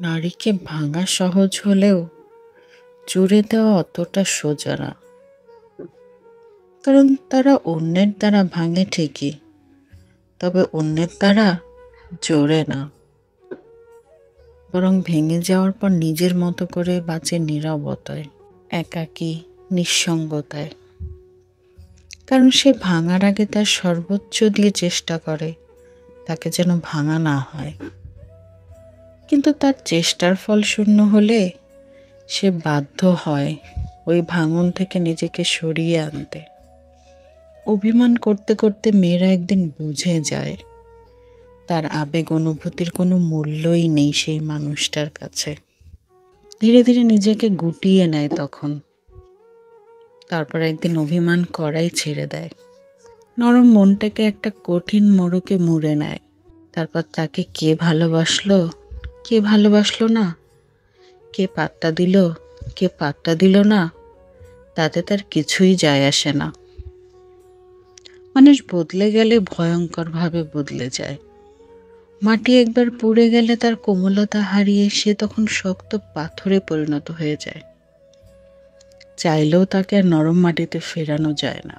নারীকে ভাঙা সহজ হলেও জুড়ে দেওয়া অতটা সোজা না। কারণ তারা অন্যের দ্বারা ভাঙে ঠিকই, তবে অন্যের দ্বারা জোরে না, বরং ভেঙে যাওয়ার পর নিজের মতো করে বাঁচে নীরবতায়, একাকী, নিঃসঙ্গতায়। কারণ সে ভাঙার আগে তার সর্বোচ্চ দিয়ে চেষ্টা করে তাকে যেন ভাঙা না হয়। কিন্তু তার চেষ্টার ফল শূন্য হলে সে বাধ্য হয় ওই ভাঙন থেকে নিজেকে সরিয়ে আনতে। অভিমান করতে করতে মেয়েরা একদিন বুঝে যায় তার আবেগ অনুভূতির কোনো মূল্যই নেই সেই মানুষটার কাছে। ধীরে ধীরে নিজেকে গুটিয়ে নেয় তখন। তারপর একদিন অভিমান করাই ছেড়ে দেয়, নরম মনটাকে একটা কঠিন মোড়কে মুড়ে নেয়। তারপর তাকে কে ভালোবাসলো, কে ভালোবাসলো না, কে পাত্তা দিল, কে পাত্তা দিল না, তাতে তার কিছুই যায় আসে না। মানুষ বদলে গেলে ভয়ঙ্করভাবে বদলে যায়। মাটি একবার পুড়ে গেলে তার কোমলতা হারিয়ে সে তখন শক্ত পাথরে পরিণত হয়ে যায়। চাইলেও তাকে আর নরম মাটিতে ফেরানো যায় না।